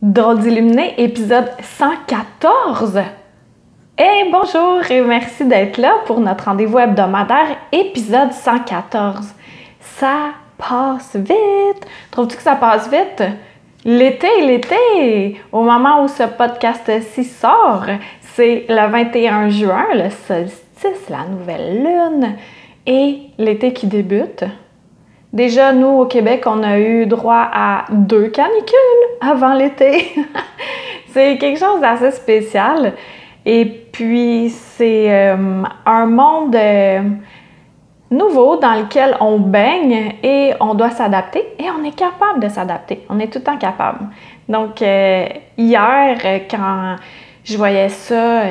Drôle d'illuminé, épisode 114. Hey, bonjour et merci d'être là pour notre rendez-vous hebdomadaire, épisode 114. Ça passe vite! Trouves-tu que ça passe vite? L'été! Au moment où ce podcast-ci sort, c'est le 21 juin, le solstice, la nouvelle lune et l'été qui débute. Déjà, nous, au Québec, on a eu droit à 2 canicules avant l'été. C'est quelque chose d'assez spécial. Et puis, c'est un monde nouveau dans lequel on baigne et on doit s'adapter. Et on est capable de s'adapter. On est tout le temps capable. Donc, hier, quand je voyais ça...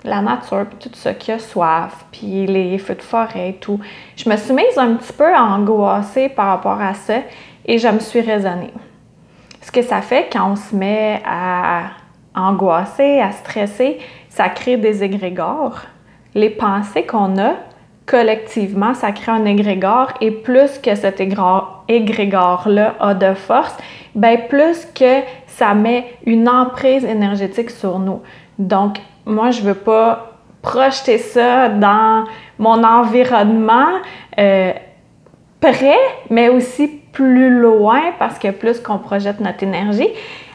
la nature, puis tout ce qui a soif, puis les feux de forêt et tout. Je me suis mise un petit peu angoissée par rapport à ça et je me suis raisonnée. Ce que ça fait quand on se met à angoisser, à stresser, ça crée des égrégores. Les pensées qu'on a, collectivement, ça crée un égrégore et plus que cet égrégore-là a de force, bien plus que ça met une emprise énergétique sur nous. Donc, moi, je veux pas projeter ça dans mon environnement près, mais aussi plus loin, parce que plus qu'on projette notre énergie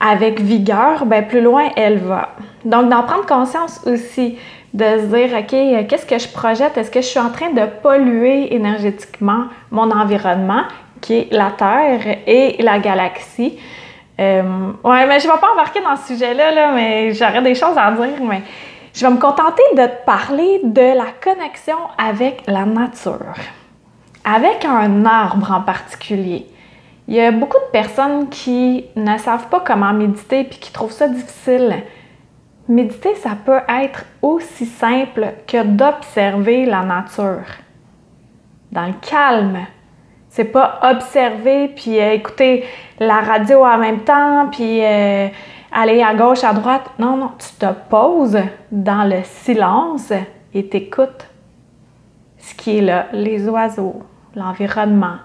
avec vigueur, bien plus loin elle va. Donc, d'en prendre conscience aussi, de se dire, OK, qu'est-ce que je projette? Est-ce que je suis en train de polluer énergétiquement mon environnement, qui est la Terre et la galaxie? Ouais, mais je ne vais pas embarquer dans ce sujet-là, là, mais j'aurais des choses à dire, mais je vais me contenter de te parler de la connexion avec la nature, avec un arbre en particulier. Il y a beaucoup de personnes qui ne savent pas comment méditer et qui trouvent ça difficile. Méditer, ça peut être aussi simple que d'observer la nature, dans le calme. C'est pas observer puis écouter la radio en même temps puis aller à gauche, à droite. Non, tu te poses dans le silence et t'écoutes ce qui est là, les oiseaux, l'environnement.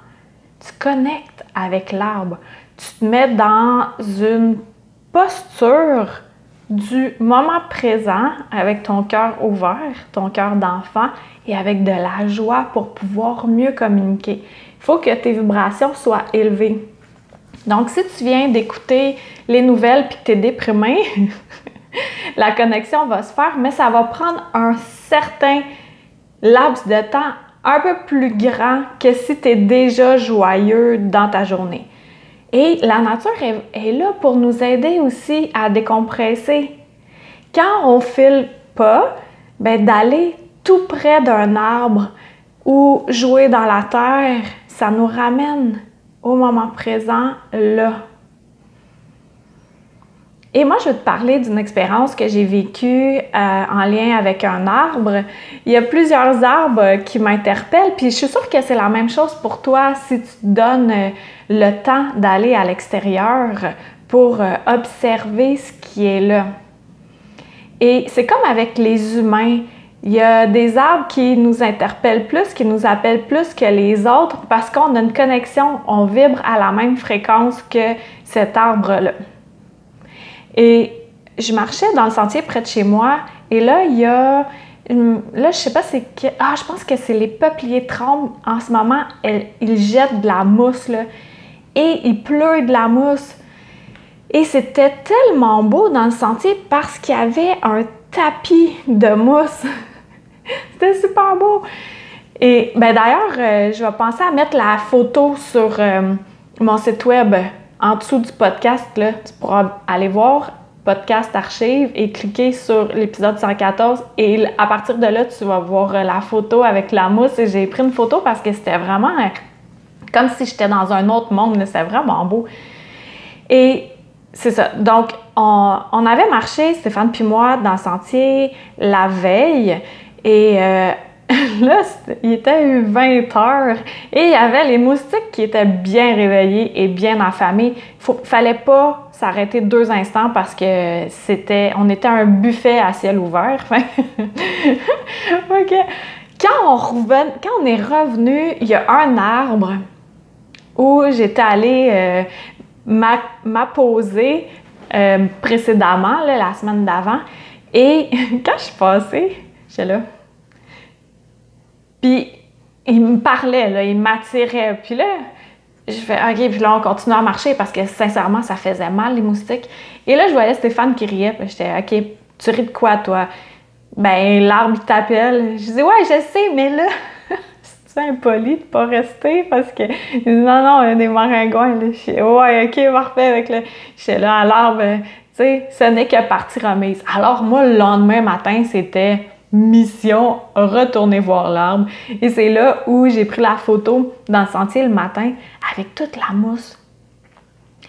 Tu connectes avec l'arbre. Tu te mets dans une posture du moment présent avec ton cœur ouvert, ton cœur d'enfant et avec de la joie pour pouvoir mieux communiquer. Il faut que tes vibrations soient élevées. Donc, si tu viens d'écouter les nouvelles et que tu es déprimé, la connexion va se faire, mais ça va prendre un certain laps de temps un peu plus grand que si tu es déjà joyeux dans ta journée. Et la nature est là pour nous aider aussi à décompresser. Quand on ne file pas, ben d'aller tout près d'un arbre ou jouer dans la terre, ça nous ramène au moment présent, là. Et moi, je vais te parler d'une expérience que j'ai vécue en lien avec un arbre. Il y a plusieurs arbres qui m'interpellent, puis je suis sûre que c'est la même chose pour toi si tu te donnes le temps d'aller à l'extérieur pour observer ce qui est là. Et c'est comme avec les humains. Il y a des arbres qui nous interpellent plus, qui nous appellent plus que les autres parce qu'on a une connexion, on vibre à la même fréquence que cet arbre-là. Et je marchais dans le sentier près de chez moi et là, il y a... Là, je sais pas c'est que... Ah, je pense que c'est les peupliers tremblent. En ce moment, ils jettent de la mousse, là. Et il pleut de la mousse. Et c'était tellement beau dans le sentier parce qu'il y avait un tapis de mousse. C'était super beau. Et ben d'ailleurs, je vais penser à mettre la photo sur mon site web en dessous du podcast. Là, tu pourras aller voir podcast archive et cliquer sur l'épisode 114. Et à partir de là, tu vas voir la photo avec la mousse. Et j'ai pris une photo parce que c'était vraiment comme si j'étais dans un autre monde. C'était vraiment beau. Et c'est ça. Donc, on avait marché, Stéphane puis moi, dans le sentier la veille. Et là, il était 20 heures et il y avait les moustiques qui étaient bien réveillés et bien affamés. Fallait pas s'arrêter 2 instants parce que on était un buffet à ciel ouvert. OK. Quand on est revenu, il y a un arbre où j'étais allée m'a posé précédemment, là, la semaine d'avant. Et quand je suis passée, j'étais là. Puis, il me parlait, là, il m'attirait. Puis là, je fais OK, puis là, on continue à marcher parce que sincèrement, ça faisait mal, les moustiques. Et là, je voyais Stéphane qui riait. Puis j'étais OK, tu ris de quoi, toi? Ben, l'arbre, il t'appelle. Je dis ouais, je sais, mais là, c'est impoli de pas rester parce que. Il dit non, il y a des maringouins. Là. Je dis ouais, OK, parfait. Avec le. J'étais là à l'arbre, tu sais, ce n'est que partie remise. Alors, moi, le lendemain matin, c'était mission, retourner voir l'arbre. Et c'est là où j'ai pris la photo dans le sentier le matin avec toute la mousse.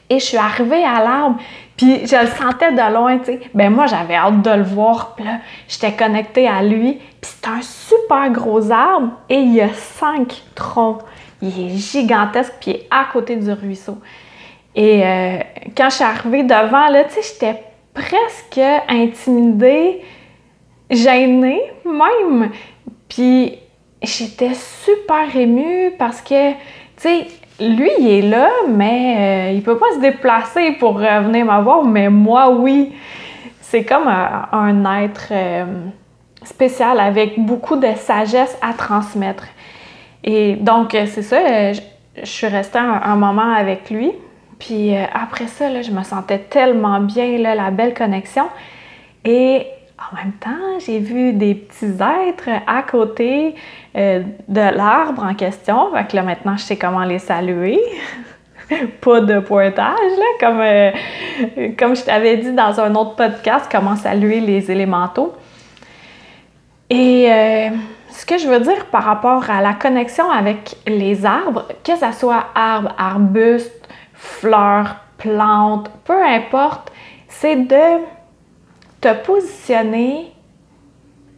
Et je suis arrivée à l'arbre, puis je le sentais de loin, tu sais. Ben moi, j'avais hâte de le voir, puis là, j'étais connectée à lui. Puis c'est un super gros arbre, et il y a 5 troncs. Il est gigantesque, puis il est à côté du ruisseau. Et quand je suis arrivée devant, là, tu sais, j'étais presque intimidée, gênée même. Puis j'étais super émue parce que, tu sais, lui, il est là, mais il peut pas se déplacer pour venir me voir, mais moi, oui. C'est comme un être spécial avec beaucoup de sagesse à transmettre. Et donc, c'est ça, je suis restée un moment avec lui. Puis après ça, là, je me sentais tellement bien, là, la belle connexion. Et en même temps, j'ai vu des petits êtres à côté de l'arbre en question. Fait que là, maintenant, je sais comment les saluer. Pas de pointage, là, comme je t'avais dit dans un autre podcast, comment saluer les élémentaux. Et ce que je veux dire par rapport à la connexion avec les arbres, que ce soit arbres, arbustes, fleurs, plantes, peu importe, c'est de te positionner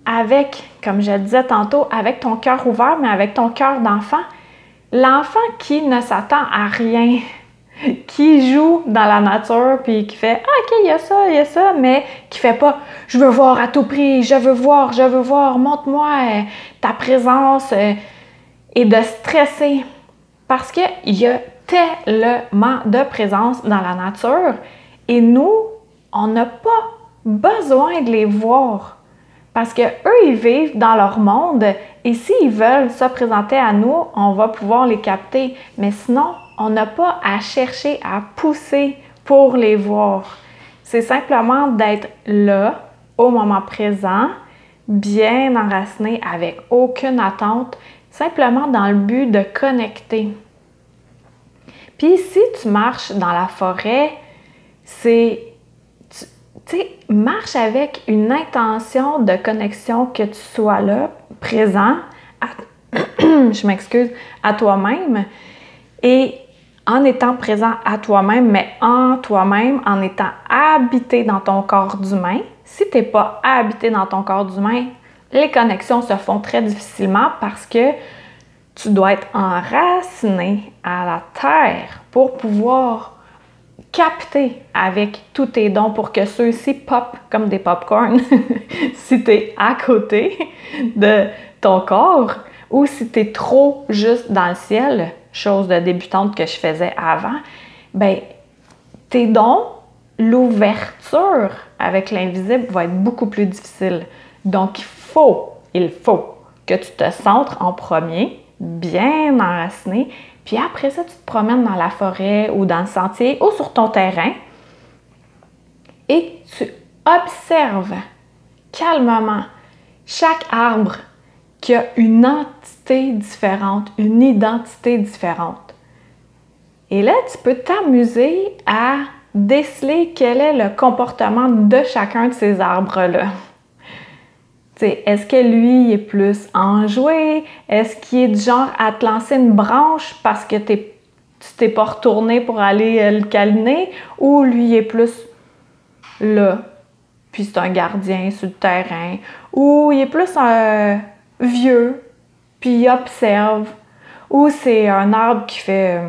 avec, comme je le disais tantôt, avec ton cœur ouvert, mais avec ton cœur d'enfant. L'enfant qui ne s'attend à rien, qui joue dans la nature, puis qui fait « Ah, OK, il y a ça », mais qui fait pas « Je veux voir à tout prix, je veux voir, montre-moi ta présence et de stresser. » Parce qu'il y a tellement de présence dans la nature et nous, on n'a pas besoin de les voir. Parce que eux, ils vivent dans leur monde et s'ils veulent se présenter à nous, on va pouvoir les capter. Mais sinon, on n'a pas à chercher à pousser pour les voir. C'est simplement d'être là, au moment présent, bien enraciné, avec aucune attente, simplement dans le but de connecter. Puis si tu marches dans la forêt, tu sais, marche avec une intention de connexion que tu sois là, présent, je m'excuse, à toi-même. Et en étant présent à toi-même, mais en toi-même, en étant habité dans ton corps d'humain. Si tu n'es pas habité dans ton corps d'humain, les connexions se font très difficilement parce que tu dois être enraciné à la terre pour pouvoir capter avec tous tes dons pour que ceux-ci popent comme des pop-corn si tu es à côté de ton corps ou si tu es trop juste dans le ciel, chose de débutante que je faisais avant, ben tes dons, l'ouverture avec l'invisible va être beaucoup plus difficile. Donc il faut que tu te centres en premier, bien enraciné. Puis après ça, tu te promènes dans la forêt ou dans le sentier ou sur ton terrain et tu observes calmement chaque arbre qui a une entité différente, une identité différente. Et là, tu peux t'amuser à déceler quel est le comportement de chacun de ces arbres-là. Est-ce que lui il est plus enjoué? Est-ce qu'il est du genre à te lancer une branche parce que tu t'es pas retourné pour aller le câliner? Ou lui il est plus là, puis c'est un gardien sur le terrain? Ou il est plus vieux, puis il observe? Ou c'est un arbre qui fait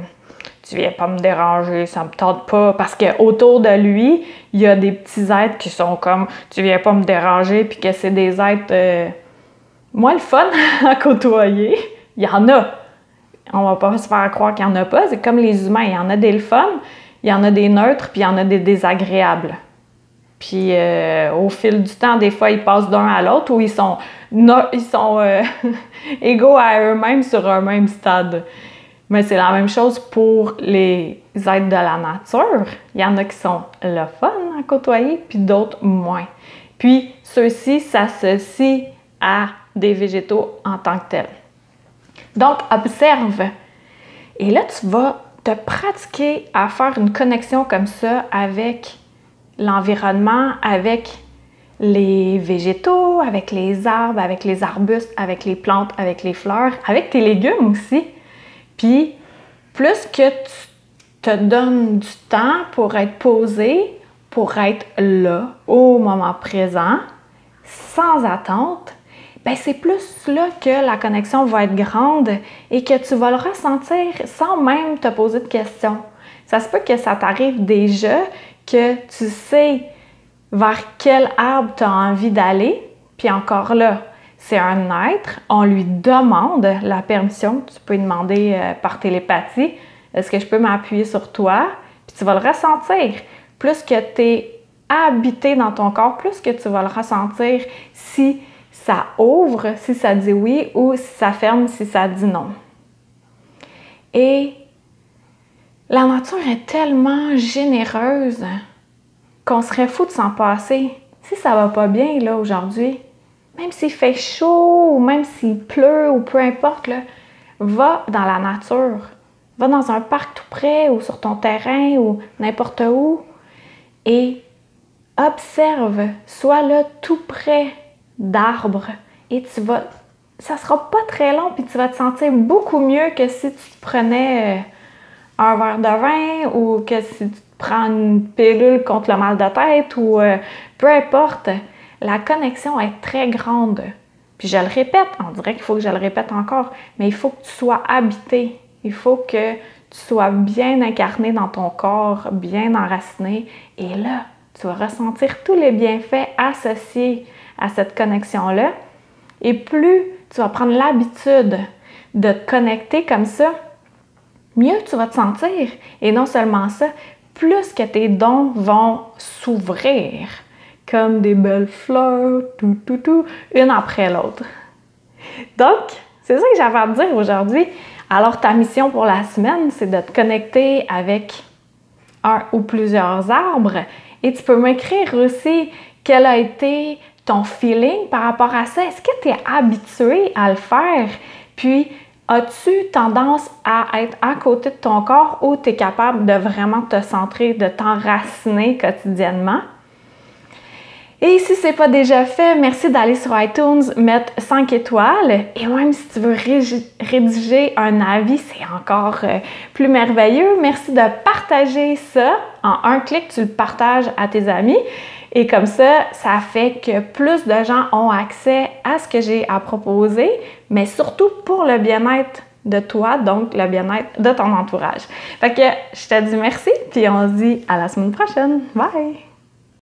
tu viens pas me déranger, ça me tente pas, parce qu'autour de lui, il y a des petits êtres qui sont comme tu viens pas me déranger, puis que c'est des êtres moins le fun à côtoyer. Il y en a. On va pas se faire croire qu'il y en a pas. C'est comme les humains, il y en a des le fun, il y en a des neutres, puis il y en a des désagréables. Puis au fil du temps, des fois, ils passent d'un à l'autre ou ils sont égaux à eux-mêmes sur un même stade. Mais c'est la même chose pour les êtres de la nature. Il y en a qui sont le fun à côtoyer, puis d'autres moins. Puis ceux-ci s'associent à des végétaux en tant que tels. Donc, observe. Et là, tu vas te pratiquer à faire une connexion comme ça avec l'environnement, avec les végétaux, avec les arbres, avec les arbustes, avec les plantes, avec les fleurs, avec tes légumes aussi. Puis, plus que tu te donnes du temps pour être posé, pour être là, au moment présent, sans attente, ben c'est plus là que la connexion va être grande et que tu vas le ressentir sans même te poser de questions. Ça se peut que ça t'arrive déjà, que tu sais vers quel arbre tu as envie d'aller, puis encore là, c'est un être, on lui demande la permission, tu peux lui demander par télépathie, est-ce que je peux m'appuyer sur toi? Puis tu vas le ressentir. Plus que tu es habité dans ton corps, plus que tu vas le ressentir si ça ouvre, si ça dit oui, ou si ça ferme, si ça dit non. Et la nature est tellement généreuse qu'on serait fou de s'en passer. Si ça va pas bien là aujourd'hui, même s'il fait chaud ou même s'il pleut ou peu importe, là, va dans la nature. Va dans un parc tout près ou sur ton terrain ou n'importe où et observe. Sois là tout près d'arbres et ça sera pas très long puis tu vas te sentir beaucoup mieux que si tu te prenais un verre de vin ou que si tu te prends une pilule contre le mal de tête ou peu importe. La connexion est très grande. Puis je le répète, on dirait qu'il faut que je le répète encore, mais il faut que tu sois habité. Il faut que tu sois bien incarné dans ton corps, bien enraciné. Et là, tu vas ressentir tous les bienfaits associés à cette connexion-là. Et plus tu vas prendre l'habitude de te connecter comme ça, mieux tu vas te sentir. Et non seulement ça, plus que tes dons vont s'ouvrir comme des belles fleurs, une après l'autre. Donc, c'est ça que j'avais à te dire aujourd'hui. Alors, ta mission pour la semaine, c'est de te connecter avec un ou plusieurs arbres. Et tu peux m'écrire aussi quel a été ton feeling par rapport à ça. Est-ce que tu es habitué à le faire? Puis, as-tu tendance à être à côté de ton corps ou tu es capable de vraiment te centrer, de t'enraciner quotidiennement? Et si ce n'est pas déjà fait, merci d'aller sur iTunes, mettre 5 étoiles. Et même si tu veux rédiger un avis, c'est encore plus merveilleux. Merci de partager ça. En un clic, tu le partages à tes amis. Et comme ça, ça fait que plus de gens ont accès à ce que j'ai à proposer, mais surtout pour le bien-être de toi, donc le bien-être de ton entourage. Fait que je te dis merci, puis on se dit à la semaine prochaine. Bye!